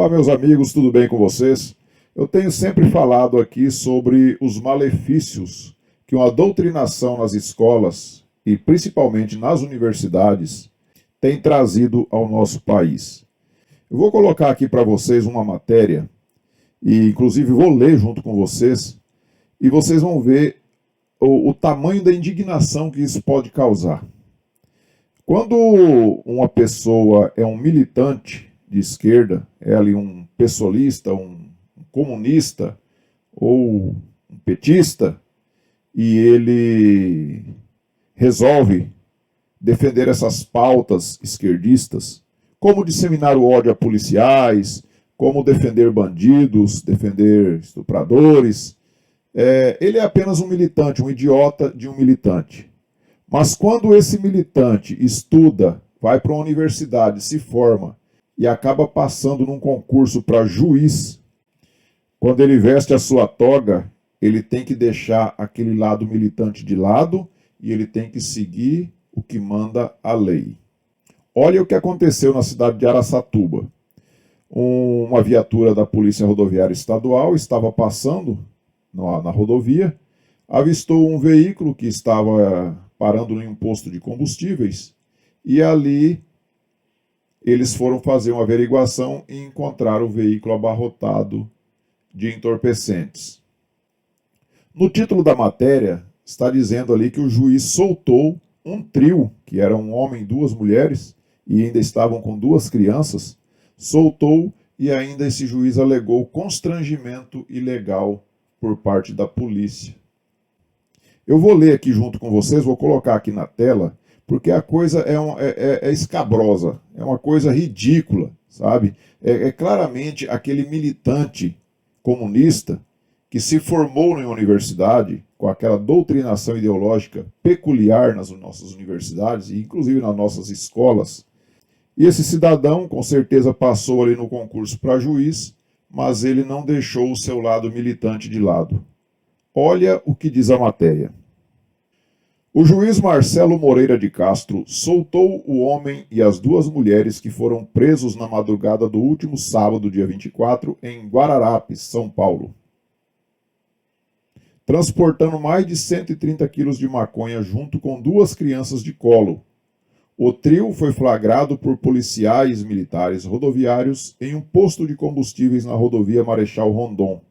Olá, meus amigos, tudo bem com vocês? Eu tenho sempre falado aqui sobre os malefícios que uma doutrinação nas escolas e principalmente nas universidades tem trazido ao nosso país. Eu vou colocar aqui para vocês uma matéria e inclusive vou ler junto com vocês e vocês vão ver o tamanho da indignação que isso pode causar. Quando uma pessoa é um militante de esquerda, é ali um pessoalista, um comunista ou um petista, e ele resolve defender essas pautas esquerdistas, como disseminar o ódio a policiais, como defender bandidos, defender estupradores, ele é apenas um militante, um idiota de um militante. Mas quando esse militante estuda, vai para uma universidade, se forma e acaba passando num concurso para juiz, quando ele veste a sua toga, ele tem que deixar aquele lado militante de lado e ele tem que seguir o que manda a lei. Olha o que aconteceu na cidade de Araçatuba. Uma viatura da Polícia Rodoviária Estadual estava passando na rodovia, avistou um veículo que estava parando em um posto de combustíveis e ali eles foram fazer uma averiguação e encontraram o veículo abarrotado de entorpecentes. No título da matéria está dizendo ali que o juiz soltou um trio, que era um homem e duas mulheres, e ainda estavam com duas crianças, soltou e ainda esse juiz alegou constrangimento ilegal por parte da polícia. Eu vou ler aqui junto com vocês, vou colocar aqui na tela, porque a coisa é escabrosa, é uma coisa ridícula, sabe? É claramente aquele militante comunista que se formou na universidade com aquela doutrinação ideológica peculiar nas nossas universidades e inclusive nas nossas escolas. E esse cidadão com certeza passou ali no concurso para juiz, mas ele não deixou o seu lado militante de lado. Olha o que diz a matéria. O juiz Marcelo Moreira de Castro soltou o homem e as duas mulheres que foram presos na madrugada do último sábado, dia 24, em Guararapes, São Paulo, transportando mais de 130 quilos de maconha junto com duas crianças de colo. O trio foi flagrado por policiais militares rodoviários em um posto de combustíveis na rodovia Marechal Rondon.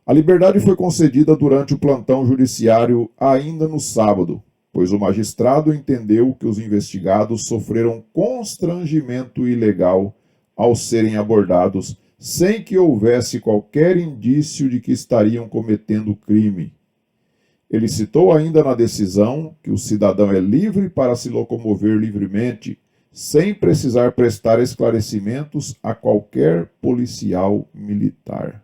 A liberdade foi concedida durante o plantão judiciário ainda no sábado, pois o magistrado entendeu que os investigados sofreram constrangimento ilegal ao serem abordados sem que houvesse qualquer indício de que estariam cometendo crime. Ele citou ainda na decisão que o cidadão é livre para se locomover livremente, sem precisar prestar esclarecimentos a qualquer policial militar.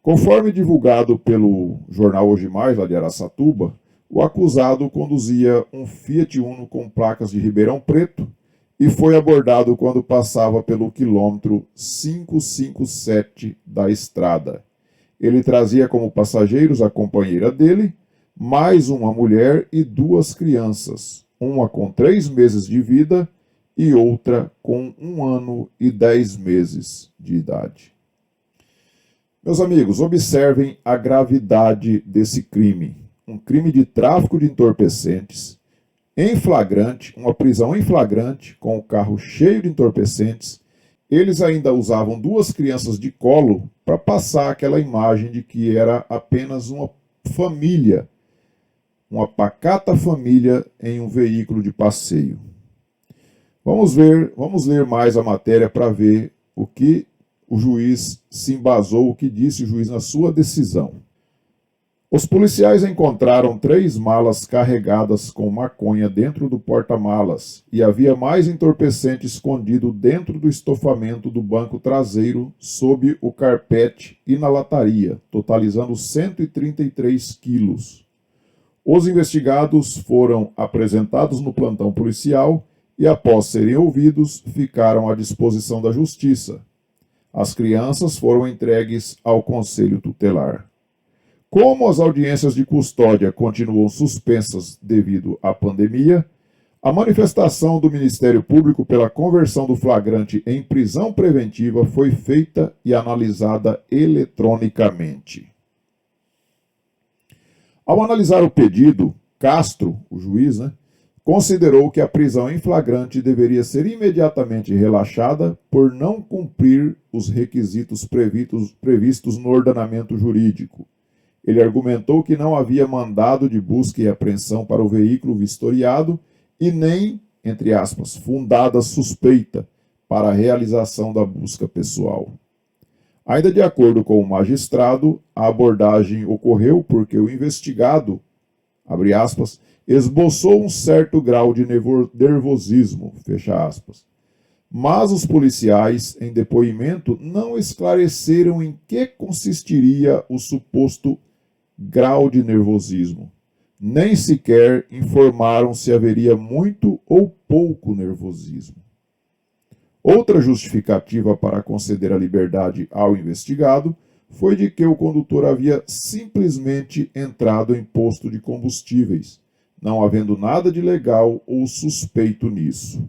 Conforme divulgado pelo jornal Hoje Mais, lá de Araçatuba, o acusado conduzia um Fiat Uno com placas de Ribeirão Preto e foi abordado quando passava pelo quilômetro 557 da estrada. Ele trazia como passageiros a companheira dele, mais uma mulher e duas crianças, uma com 3 meses de vida e outra com 1 ano e 10 meses de idade. Meus amigos, observem a gravidade desse crime. Um crime de tráfico de entorpecentes, em flagrante, uma prisão em flagrante, com o carro cheio de entorpecentes. Eles ainda usavam duas crianças de colo para passar aquela imagem de que era apenas uma família, uma pacata família em um veículo de passeio. Vamos ler mais a matéria para ver o que o juiz se embasou, o que disse o juiz na sua decisão. Os policiais encontraram 3 malas carregadas com maconha dentro do porta-malas e havia mais entorpecente escondido dentro do estofamento do banco traseiro, sob o carpete e na lataria, totalizando 133 quilos. Os investigados foram apresentados no plantão policial e, após serem ouvidos, ficaram à disposição da Justiça. As crianças foram entregues ao Conselho Tutelar. Como as audiências de custódia continuam suspensas devido à pandemia, A manifestação do Ministério Público pela conversão do flagrante em prisão preventiva foi feita e analisada eletronicamente. Ao analisar o pedido, Castro, o juiz, considerou que a prisão em flagrante deveria ser imediatamente relaxada por não cumprir os requisitos previstos no ordenamento jurídico. Ele argumentou que não havia mandado de busca e apreensão para o veículo vistoriado e nem, entre aspas, fundada suspeita para a realização da busca pessoal. Ainda de acordo com o magistrado, a abordagem ocorreu porque o investigado, abre aspas, esboçou um certo grau de nervosismo, fecha aspas. Mas os policiais, em depoimento, não esclareceram em que consistiria o suposto grau de nervosismo. Nem sequer informaram se haveria muito ou pouco nervosismo. Outra justificativa para conceder a liberdade ao investigado foi de que o condutor havia simplesmente entrado em posto de combustíveis, não havendo nada de legal ou suspeito nisso.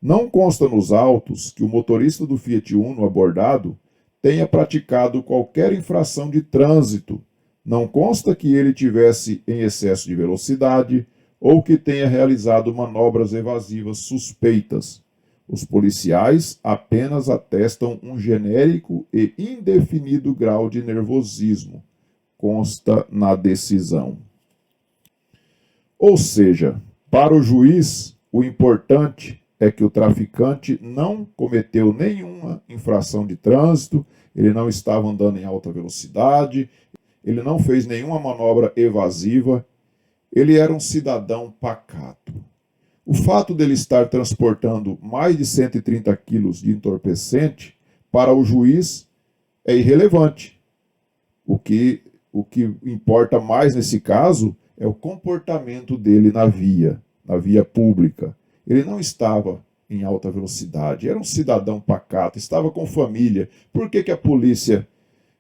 Não consta nos autos que o motorista do Fiat Uno abordado tenha praticado qualquer infração de trânsito. Não consta que ele tivesse em excesso de velocidade ou que tenha realizado manobras evasivas suspeitas. Os policiais apenas atestam um genérico e indefinido grau de nervosismo, consta na decisão. Ou seja, para o juiz, o importante é que o traficante não cometeu nenhuma infração de trânsito, ele não estava andando em alta velocidade, ele não fez nenhuma manobra evasiva, ele era um cidadão pacato. O fato dele estar transportando mais de 130 quilos de entorpecente, para o juiz, é irrelevante. O que importa mais nesse caso é o comportamento dele na via pública. Ele não estava em alta velocidade, era um cidadão pacato, estava com família. Por que a polícia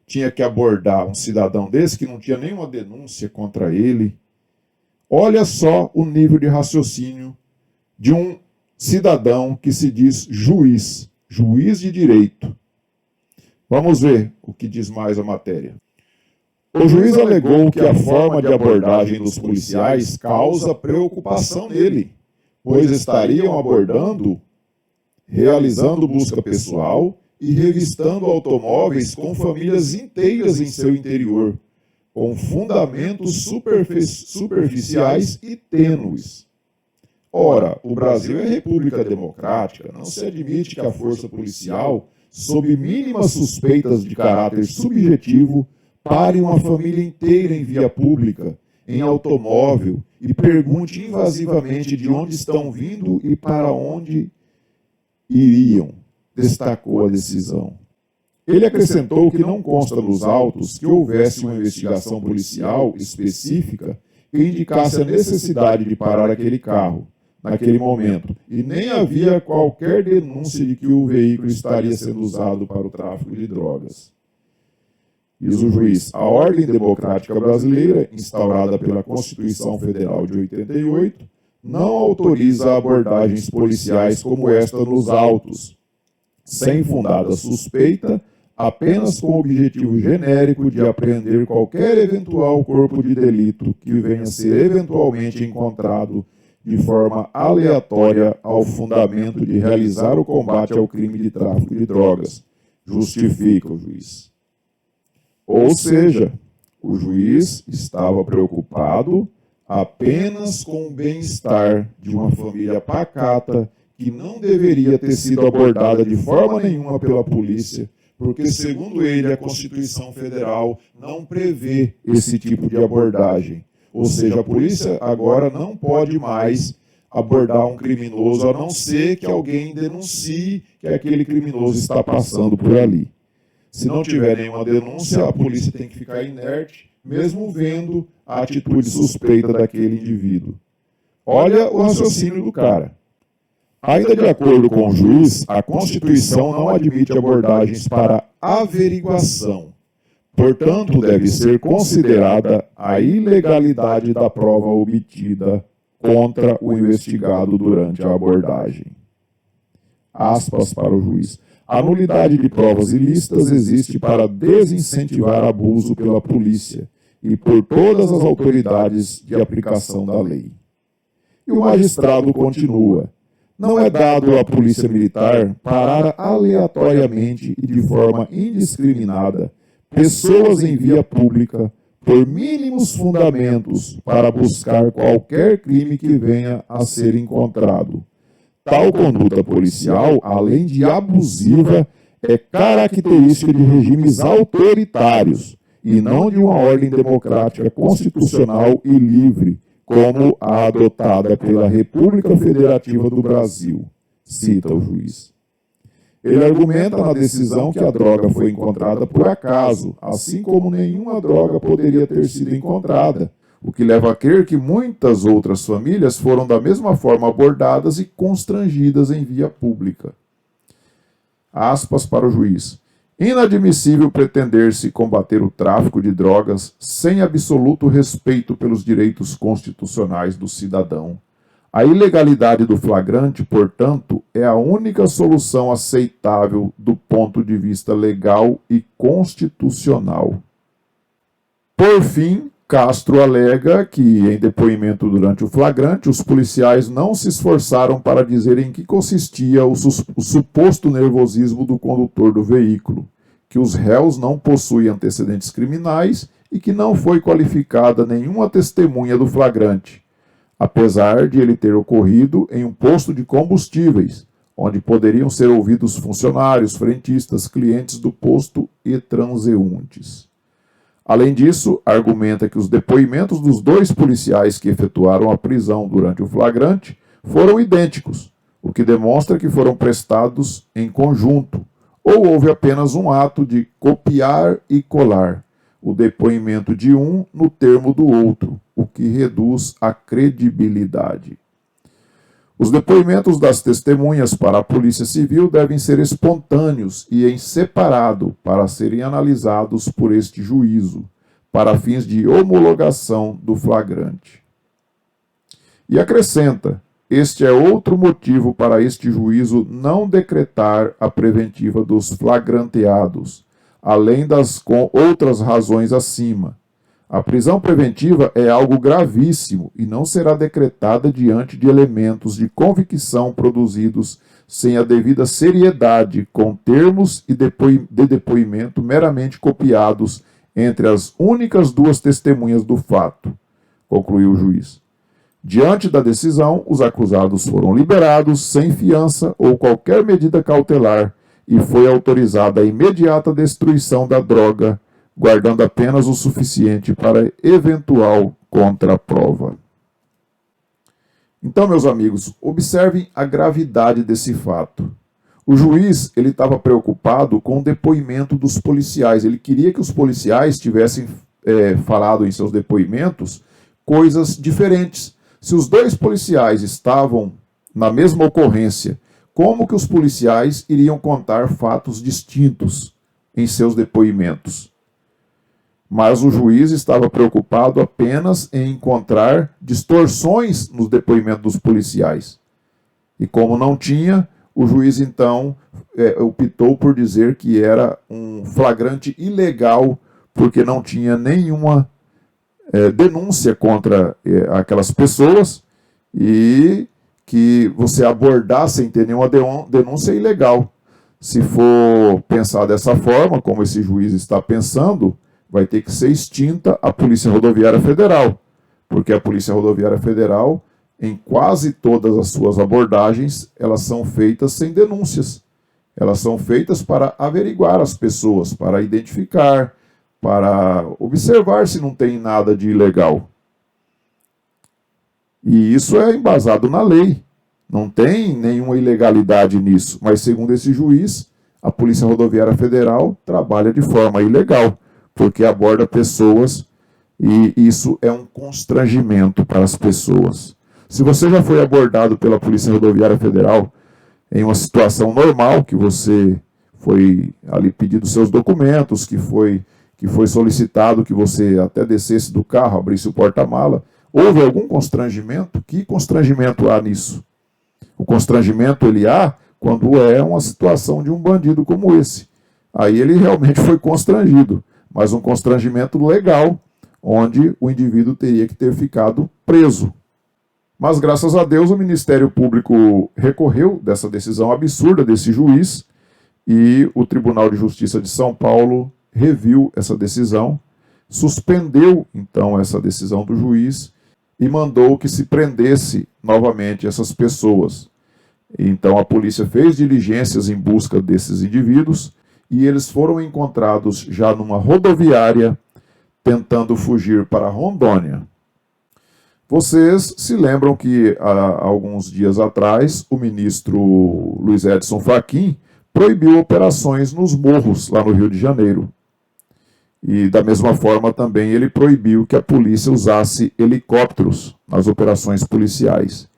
tinha que abordar um cidadão desse que não tinha nenhuma denúncia contra ele? Olha só o nível de raciocínio de um cidadão que se diz juiz de direito. Vamos ver o que diz mais a matéria. O juiz alegou que a forma de abordagem dos policiais causa preocupação nele, pois estariam abordando, realizando busca pessoal e revistando automóveis com famílias inteiras em seu interior, com fundamentos superficiais e tênues. Ora, o Brasil é república democrática, não se admite que a força policial, sob mínimas suspeitas de caráter subjetivo, pare uma família inteira em via pública, em automóvel, e pergunte invasivamente de onde estão vindo e para onde iriam, destacou a decisão. Ele acrescentou que não consta nos autos que houvesse uma investigação policial específica que indicasse a necessidade de parar aquele carro naquele momento, e nem havia qualquer denúncia de que o veículo estaria sendo usado para o tráfico de drogas. Diz o juiz, a ordem democrática brasileira, instaurada pela Constituição Federal de 88, não autoriza abordagens policiais como esta nos autos, sem fundada suspeita, apenas com o objetivo genérico de apreender qualquer eventual corpo de delito que venha a ser eventualmente encontrado de forma aleatória ao fundamento de realizar o combate ao crime de tráfico de drogas, justifica o juiz. Ou seja, o juiz estava preocupado apenas com o bem-estar de uma família pacata que não deveria ter sido abordada de forma nenhuma pela polícia, porque, segundo ele, a Constituição Federal não prevê esse tipo de abordagem. Ou seja, a polícia agora não pode mais abordar um criminoso, a não ser que alguém denuncie que aquele criminoso está passando por ali. Se não tiver nenhuma denúncia, a polícia tem que ficar inerte, mesmo vendo a atitude suspeita daquele indivíduo. Olha o raciocínio do cara. Ainda de acordo com o juiz, a Constituição não admite abordagens para averiguação. Portanto, deve ser considerada a ilegalidade da prova obtida contra o investigado durante a abordagem. Aspas para o juiz. A nulidade de provas ilícitas existe para desincentivar abuso pela polícia e por todas as autoridades de aplicação da lei. E o magistrado continua. Não é dado à polícia militar parar aleatoriamente e de forma indiscriminada pessoas em via pública por mínimos fundamentos para buscar qualquer crime que venha a ser encontrado. Tal conduta policial, além de abusiva, é característica de regimes autoritários e não de uma ordem democrática constitucional e livre, como a adotada pela República Federativa do Brasil, cita o juiz. Ele argumenta na decisão que a droga foi encontrada por acaso, assim como nenhuma droga poderia ter sido encontrada, o que leva a crer que muitas outras famílias foram da mesma forma abordadas e constrangidas em via pública. Aspas para o juiz. Inadmissível pretender-se combater o tráfico de drogas sem absoluto respeito pelos direitos constitucionais do cidadão. A ilegalidade do flagrante, portanto, é a única solução aceitável do ponto de vista legal e constitucional. Por fim, Castro alega que, em depoimento durante o flagrante, os policiais não se esforçaram para dizer em que consistia o suposto nervosismo do condutor do veículo, que os réus não possuem antecedentes criminais e que não foi qualificada nenhuma testemunha do flagrante, apesar de ele ter ocorrido em um posto de combustíveis, onde poderiam ser ouvidos funcionários, frentistas, clientes do posto e transeuntes. Além disso, argumenta que os depoimentos dos dois policiais que efetuaram a prisão durante o flagrante foram idênticos, o que demonstra que foram prestados em conjunto, ou houve apenas um ato de copiar e colar o depoimento de um no termo do outro, o que reduz a credibilidade. Os depoimentos das testemunhas para a Polícia Civil devem ser espontâneos e em separado para serem analisados por este juízo, para fins de homologação do flagrante. E acrescenta, este é outro motivo para este juízo não decretar a preventiva dos flagranteados, além das outras razões acima. A prisão preventiva é algo gravíssimo e não será decretada diante de elementos de convicção produzidos sem a devida seriedade, com termos de depoimento meramente copiados entre as únicas duas testemunhas do fato, concluiu o juiz. Diante da decisão, os acusados foram liberados sem fiança ou qualquer medida cautelar e foi autorizada a imediata destruição da droga, guardando apenas o suficiente para eventual contraprova. Então, meus amigos, observem a gravidade desse fato. O juiz ele estava preocupado com o depoimento dos policiais. Ele queria que os policiais tivessem falado em seus depoimentos coisas diferentes. Se os dois policiais estavam na mesma ocorrência, como que os policiais iriam contar fatos distintos em seus depoimentos? Mas o juiz estava preocupado apenas em encontrar distorções nos depoimentos dos policiais. E como não tinha, o juiz então optou por dizer que era um flagrante ilegal, porque não tinha nenhuma denúncia contra aquelas pessoas e que você abordar sem ter nenhuma denúncia é ilegal. Se for pensar dessa forma, como esse juiz está pensando, vai ter que ser extinta a Polícia Rodoviária Federal, porque a Polícia Rodoviária Federal, em quase todas as suas abordagens, elas são feitas sem denúncias. Elas são feitas para averiguar as pessoas, para identificar, para observar se não tem nada de ilegal. E isso é embasado na lei. Não tem nenhuma ilegalidade nisso. Mas, segundo esse juiz, a Polícia Rodoviária Federal trabalha de forma ilegal, porque aborda pessoas e isso é um constrangimento para as pessoas. Se você já foi abordado pela Polícia Rodoviária Federal em uma situação normal, que você foi ali pedido seus documentos, que foi solicitado que você até descesse do carro, abrisse o porta-mala, Houve algum constrangimento? Que constrangimento há nisso? O constrangimento ele há quando é uma situação de um bandido como esse. Aí ele realmente foi constrangido, mas um constrangimento legal, onde o indivíduo teria que ter ficado preso. Mas graças a Deus o Ministério Público recorreu dessa decisão absurda desse juiz e o Tribunal de Justiça de São Paulo reviu essa decisão, suspendeu então essa decisão do juiz e mandou que se prendesse novamente essas pessoas. Então a polícia fez diligências em busca desses indivíduos e eles foram encontrados já numa rodoviária tentando fugir para Rondônia. Vocês se lembram que há alguns dias atrás o ministro Luiz Edson Fachin proibiu operações nos morros lá no Rio de Janeiro. E da mesma forma também ele proibiu que a polícia usasse helicópteros nas operações policiais.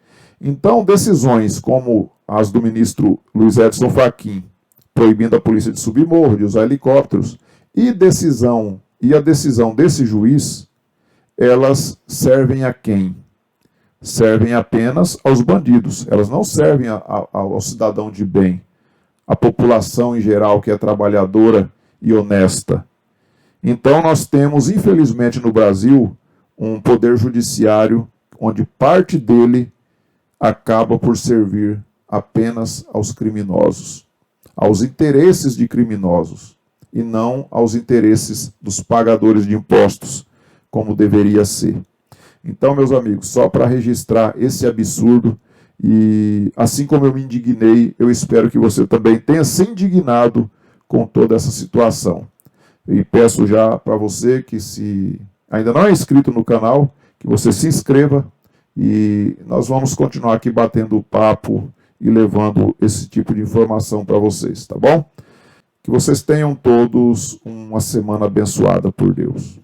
Então, decisões como as do ministro Luiz Edson Fachin, proibindo a polícia de subir morro, de usar helicópteros, e a decisão desse juiz, elas servem a quem? Servem apenas aos bandidos. Elas não servem ao cidadão de bem, à população em geral que é trabalhadora e honesta. Então nós temos, infelizmente, no Brasil, um poder judiciário onde parte dele acaba por servir apenas aos criminosos, aos interesses de criminosos, e não aos interesses dos pagadores de impostos, como deveria ser. Então, meus amigos, só para registrar esse absurdo, e assim como eu me indignei, eu espero que você também tenha se indignado com toda essa situação. E peço já para você que, se ainda não é inscrito no canal, que você se inscreva e nós vamos continuar aqui batendo papo e levando esse tipo de informação para vocês, tá bom? Que vocês tenham todos uma semana abençoada por Deus.